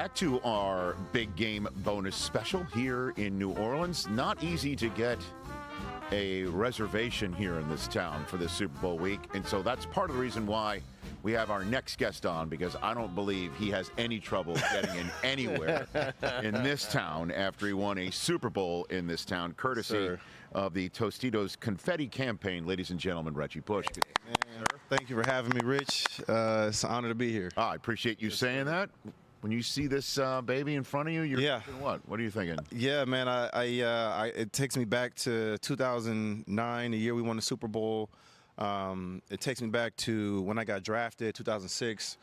back to our big game bonus special here in New Orleans. Not easy to get a reservation here in this town for this Super Bowl week, and so that's part of the reason why we have our next guest on, because I don't believe he has any trouble getting in anywhere in this town after he won a Super Bowl in this town, courtesy of the Tostitos Confetti campaign. Ladies and gentlemen, Reggie Bush. Thank you for having me, Rich. It's an honor to be here. I appreciate you saying that. When you see this baby in front of you, you're thinking what? What are you thinking? Yeah, man. It takes me back to 2009, the year we won the Super Bowl. It takes me back to when I got drafted, 2006,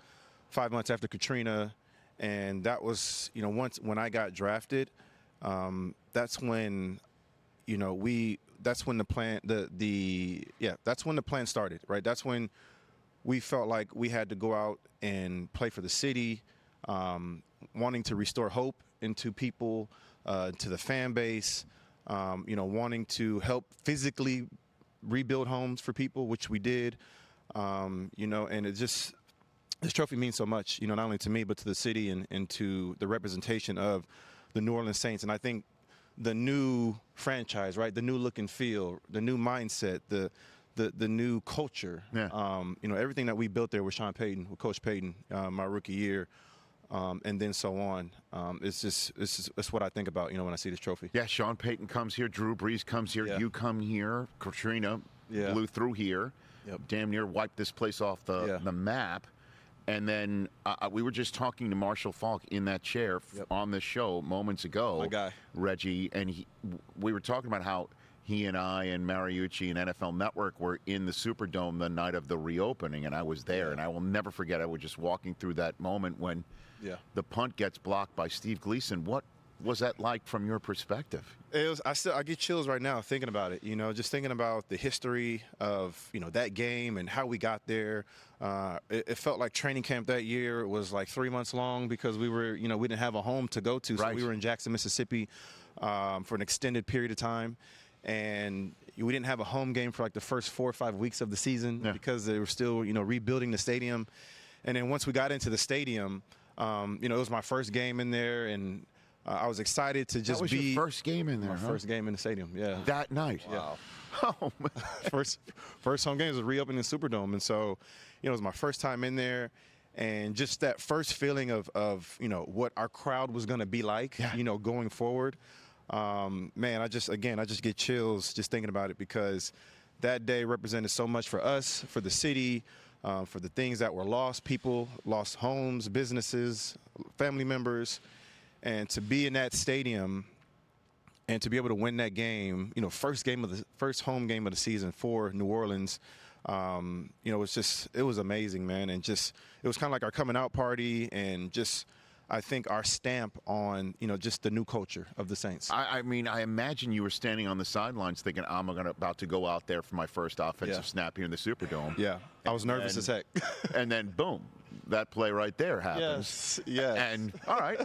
5 months after Katrina, and that was, when I got drafted, that's when, that's when the plan, that's when the plan started, right? That's when we felt like we had to go out and play for the city, wanting to restore hope into people, to the fan base, wanting to help physically rebuild homes for people, which we did, and this trophy means so much, not only to me, but to the city and to the representation of the New Orleans Saints. And I think the new franchise, right, the new look and feel, the new mindset, the new culture, everything that we built there with Sean Payton, with Coach Payton, my rookie year, and then so on. It's what I think about, when I see this trophy. Yeah, Sean Payton comes here, Drew Brees comes here, you come here, Katrina blew through here, damn near wiped this place off the map. And then we were just talking to Marshall Faulk in that chair on this show moments ago, my guy. Reggie, and we were talking about how he and I and Mariucci and NFL Network were in the Superdome the night of the reopening, and I was there, and I will never forget. I was just walking through that moment when the punt gets blocked by Steve Gleason. What was that like from your perspective? I get chills right now thinking about it. Just thinking about the history of that game and how we got there. It felt like training camp that year was like 3 months long because we were we didn't have a home to go to, so we were in Jackson, Mississippi, for an extended period of time. And we didn't have a home game for like the first 4 or 5 weeks of the season because they were still, rebuilding the stadium. And then once we got into the stadium, it was my first game in there, and I was excited to just be. Your first game in there, my first game in the stadium, that night. Wow. Oh, man. First home game was reopening the Superdome, and so, it was my first time in there. And just that first feeling of what our crowd was going to be like, going forward. Man, I just get chills just thinking about it, because that day represented so much for us, for the city, for the things that were lost. People lost homes, businesses, family members, and to be in that stadium and to be able to win that game, first home game of the season for New Orleans. It was amazing, man. And it was kind of like our coming out party, and just, I think, our stamp on, just the new culture of the Saints. I mean, I imagine you were standing on the sidelines thinking, I'm about to go out there for my first offensive snap here in the Superdome. Yeah, I was nervous as heck. And then, boom, that play right there happens. Yes. And, all right,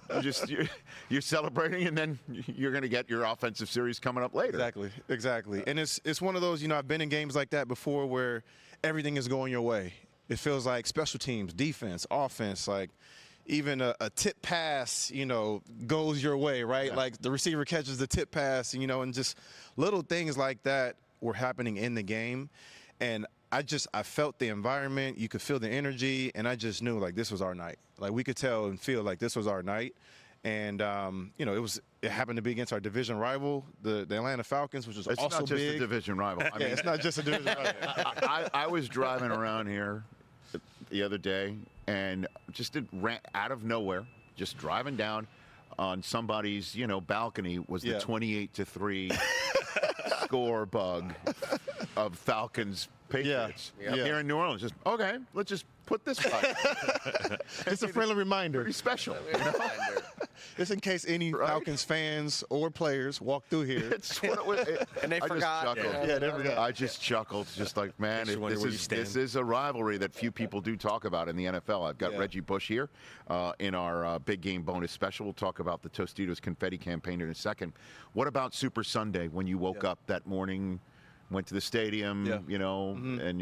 you're celebrating, and then you're going to get your offensive series coming up later. Exactly. And it's one of those, I've been in games like that before where everything is going your way. It feels like special teams, defense, offense, like, even a tip pass, goes your way, right? Yeah. Like the receiver catches the tip pass, and just little things like that were happening in the game. And I felt the environment. You could feel the energy, and I just knew, like, this was our night. Like, we could tell and feel like this was our night. And, it happened to be against our division rival, the Atlanta Falcons, which was also big. It's not just a division rival. I mean, it's not just a division rival. I was driving around here the other day, and just ran out of nowhere, just driving down on somebody's, balcony was the 28-3 score bug of Falcons Patriots here in New Orleans. Just, okay, let's just put this by. It's a friendly reminder. Pretty special. Just in case any Falcons fans or players walk through here. And they forgot. They forgot. I just chuckled, just like, man, this is a rivalry that few people do talk about in the NFL. I've got Reggie Bush here in our big game bonus special. We'll talk about the Tostitos Confetti campaign in a second. What about Super Sunday, when you woke up that morning, went to the stadium, and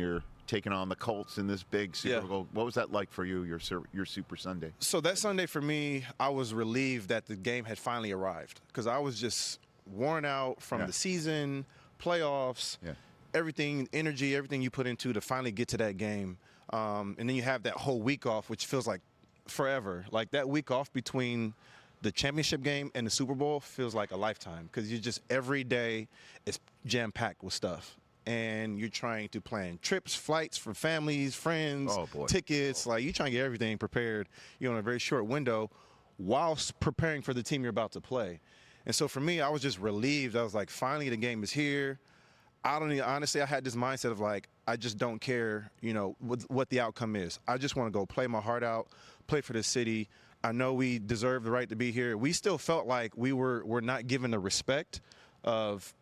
taking on the Colts in this big Super Bowl. What was that like for you, your Super Sunday? So that Sunday for me, I was relieved that the game had finally arrived because I was just worn out from the season, playoffs, everything, energy, everything you put into to finally get to that game. And then you have that whole week off, which feels like forever. Like that week off between the championship game and the Super Bowl feels like a lifetime because you just every day is jam-packed with stuff. And you're trying to plan trips, flights for families, friends, tickets. Like you're trying to get everything prepared, in a very short window whilst preparing for the team you're about to play. And so for me, I was just relieved. I was like, finally the game is here. Honestly, I had this mindset of like, I just don't care, what the outcome is. I just want to go play my heart out, play for the city. I know we deserve the right to be here. We still felt like we're not given the respect of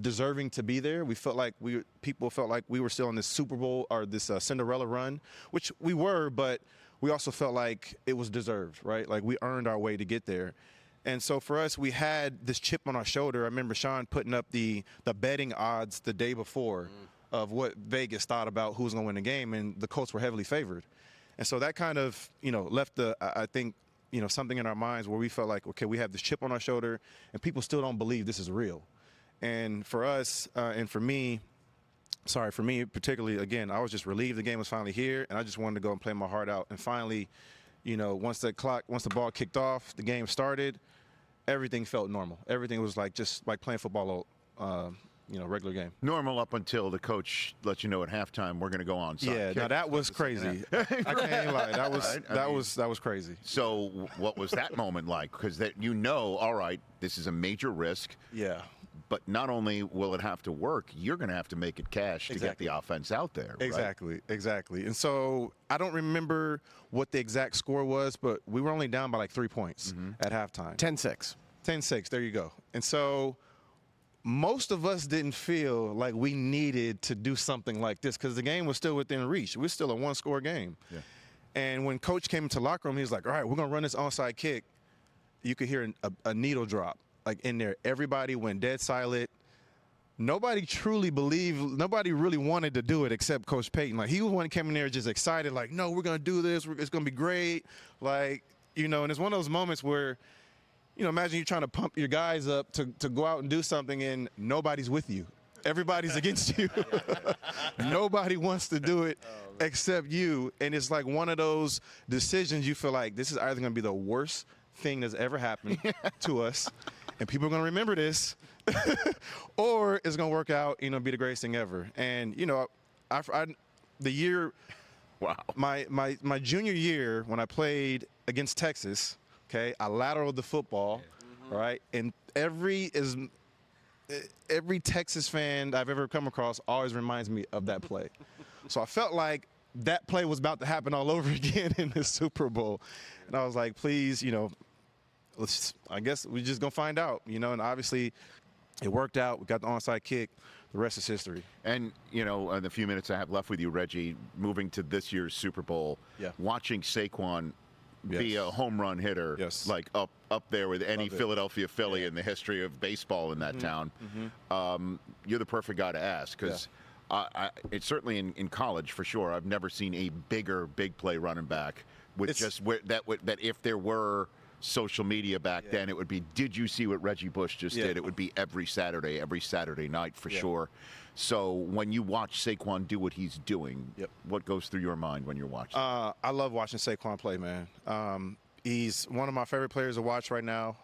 deserving to be there. We felt like people felt like we were still in this Super Bowl or this Cinderella run, which we were, but we also felt like it was deserved, right? Like we earned our way to get there. And so for us, we had this chip on our shoulder. I remember Sean putting up the betting odds the day before of what Vegas thought about who was going to win the game, and the Colts were heavily favored. And so that kind of, left I think, something in our minds where we felt like, okay, we have this chip on our shoulder, and people still don't believe this is real. And for us, and for me particularly, again, I was just relieved the game was finally here, and I just wanted to go and play my heart out. And finally, once the ball kicked off, the game started, everything felt normal. Everything was like just like playing football, regular game. Normal up until the coach let you know at halftime we're going to go onside. Yeah, now that was crazy. I can't lie. That was crazy. So what was that moment like? Because all right, this is a major risk. Yeah. But not only will it have to work, you're going to have to make it cash to get the offense out there. Right? Exactly. And so I don't remember what the exact score was, but we were only down by like 3 points at halftime. 10-6. 10-6, there you go. And so most of us didn't feel like we needed to do something like this because the game was still within reach. We're still a one-score game. Yeah. And when Coach came into the locker room, he was like, all right, we're going to run this onside kick. You could hear a needle drop. Like in there, everybody went dead silent. Nobody truly believed, nobody really wanted to do it except Coach Payton. Like he was one who came in there just excited, like, no, we're going to do this. It's going to be great. Like, and it's one of those moments where, imagine you're trying to pump your guys up to go out and do something and nobody's with you. Everybody's against you. Nobody wants to do it except you. And it's like one of those decisions you feel like this is either going to be the worst thing that's ever happened to us, and people are going to remember this, or it's going to work out, be the greatest thing ever. And, the year, my junior year when I played against Texas, okay, I lateraled the football, right? And every Texas fan I've ever come across always reminds me of that play. So I felt like that play was about to happen all over again in the Super Bowl. And I was like, please, I guess we're just going to find out, and obviously it worked out. We got the onside kick. The rest is history. And, in the few minutes I have left with you, Reggie, moving to this year's Super Bowl, watching Saquon be a home run hitter, like up there with any Philadelphia Philly in the history of baseball in that town, you're the perfect guy to ask because it's certainly in college for sure. I've never seen a big play running back with that if there were social media back then, it would be, did you see what Reggie Bush just did? It would be every Saturday night for sure. So when you watch Saquon do what he's doing, what goes through your mind when you're watching? I love watching Saquon play, man. He's one of my favorite players to watch right now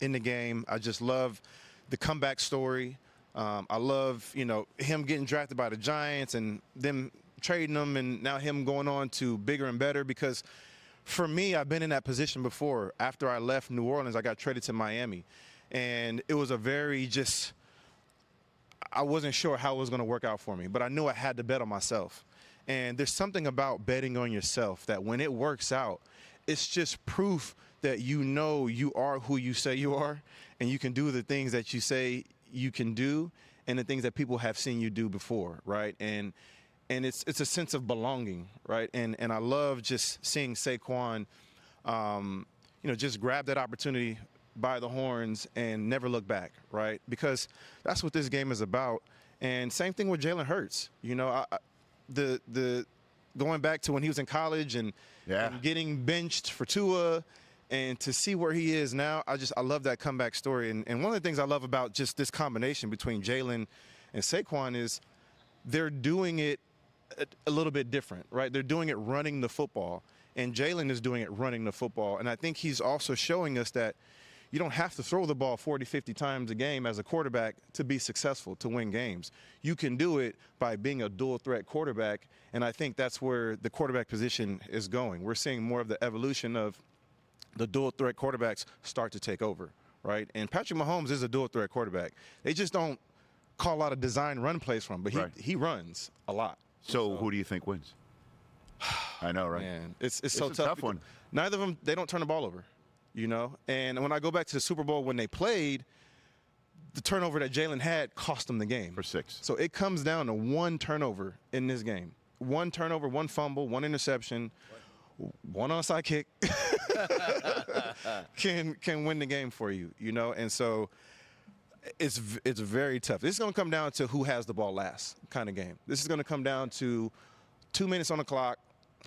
in the game. I just love the comeback story. I love, him getting drafted by the Giants and them trading him, and now him going on to bigger and better because for me, I've been in that position before. After I left New Orleans, I got traded to Miami. And it was I wasn't sure how it was going to work out for me, but I knew I had to bet on myself. And there's something about betting on yourself that when it works out, it's just proof that you are who you say you are, and you can do the things that you say you can do and the things that people have seen you do before, right? And it's a sense of belonging, right? And I love just seeing Saquon, just grab that opportunity by the horns and never look back, right? Because that's what this game is about. And same thing with Jalen Hurts. the going back to when he was in college and getting benched for Tua, and to see where he is now, I love that comeback story. And one of the things I love about just this combination between Jalen and Saquon is they're doing it a little bit different, right? They're doing it running the football, and Jalen is doing it running the football. And I think he's also showing us that you don't have to throw the ball 40, 50 times a game as a quarterback to be successful, to win games. You can do it by being a dual-threat quarterback, and I think that's where the quarterback position is going. We're seeing more of the evolution of the dual-threat quarterbacks start to take over, right? And Patrick Mahomes is a dual-threat quarterback. They just don't call out a design run plays from him, but he runs a lot. So who do you think wins? I know, right? Man, it's so a tough one. Neither of them, they don't turn the ball over, you know? And when I go back to the Super Bowl when they played, the turnover that Jalen had cost them the game. For 6. So it comes down to one turnover in this game. One turnover, one fumble, one interception, one onside kick can win the game for you, you know? And so it's very tough. This is going to come down to who has the ball last kind of game. This is going to come down to 2 minutes on the clock,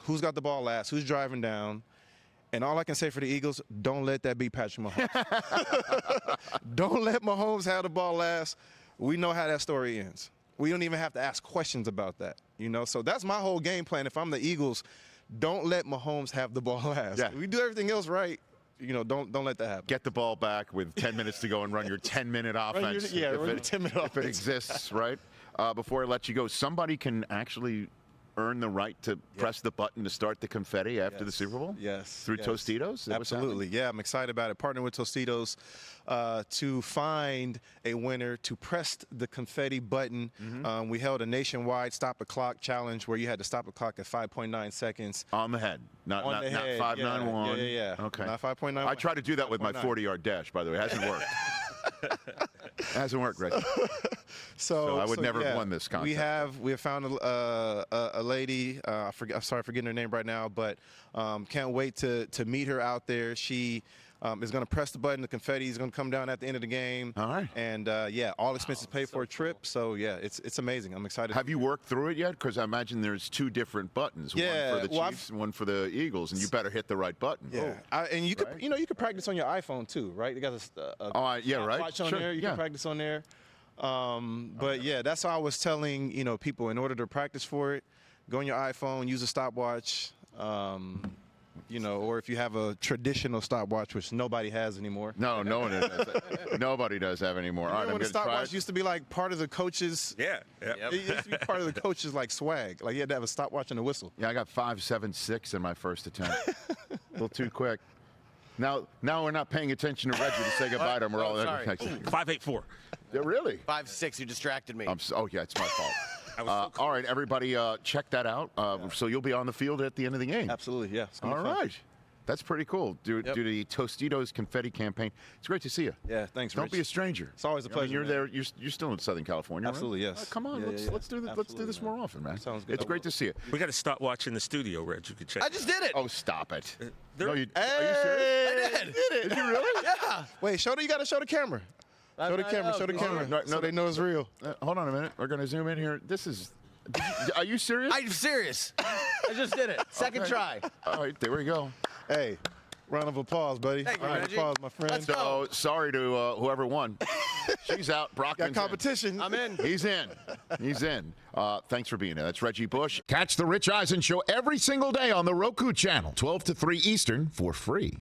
who's got the ball last, who's driving down. And all I can say for the Eagles, don't let that be Patrick Mahomes. Don't let Mahomes have the ball last. We know how that story ends. We don't even have to ask questions about that, you know? So that's my whole game plan. If I'm the Eagles, don't let Mahomes have the ball last. Yeah. We do everything else right. You know, don't let that happen. Get the ball back with 10 minutes to go and run your 10-minute offense. Run your 10-minute offense. If it exists, right? Before I let you go, somebody can actually earn the right to press the button to start the confetti after the Super Bowl? Yes. Through Tostitos? Absolutely. Yeah, I'm excited about it. Partnering with Tostitos to find a winner to press the confetti button. We held a nationwide stop the clock challenge where you had to stop the clock at 5.9 seconds. On the head. Not 5.91. Yeah. Okay. Not 5.91. I tried to do that with my 40-yard dash, by the way. It hasn't worked. It hasn't worked, Reggie. So I would never have won this contest. We have found a lady. I'm sorry, forgetting her name right now, but can't wait to meet her out there. She is going to press the button. The confetti is going to come down at the end of the game. All right. And all expenses paid for a trip. So yeah, it's amazing. I'm excited. Have you worked through it yet? Because I imagine there's 2 different buttons. One for the Chiefs and one for the Eagles, and you better hit the right button. Yeah. And you could practice on your iPhone too, right? You got a watch on there. You can practice on there. But yeah, that's how I was telling people, in order to practice for it, go on your iPhone, use a stopwatch. Or if you have a traditional stopwatch, which nobody has anymore. No one does that. Nobody does have anymore. All right, when the stopwatch used to be like part of the coaches. Yeah. It used to be part of the coaches like swag. Like you had to have a stopwatch and a whistle. Yeah, I got 5.76 in my first attempt. A little too quick. Now we're not paying attention to Reggie to say goodbye to him. We're all sorry. 5.84. Yeah, really? 5.6. You distracted me. It's my fault. All right, everybody, check that out. So you'll be on the field at the end of the game. Absolutely, yeah. All right. That's pretty cool. Do the Tostitos confetti campaign. It's great to see you. Yeah, thanks, Don't Rich. be a stranger. It's always a pleasure. You're there. You're still in Southern California. Absolutely, right? yes. Come on, let's do this. Let's do this more often, man. Sounds good. It's great to see you. We got to stop watching the studio, Reg. You can check. I just did it. Oh, stop it. There- Are you serious? I did. Did you really? Yeah. Wait, you got to show the camera. Show the camera. No, So they know it's real. Hold on a minute. We're going to zoom in here. This is. Are you serious? I'm serious. I just did it. Second try. All right, there we go. Hey, round of applause, buddy. Thank you, round of Reggie. applause, my friend. Let's go. So sorry to whoever won. She's out. Got Brockman's competition. I'm in. He's in. He's in. Thanks for being here. That's Reggie Bush. Catch the Rich Eisen Show every single day on the Roku Channel, 12 to 3 Eastern, for free.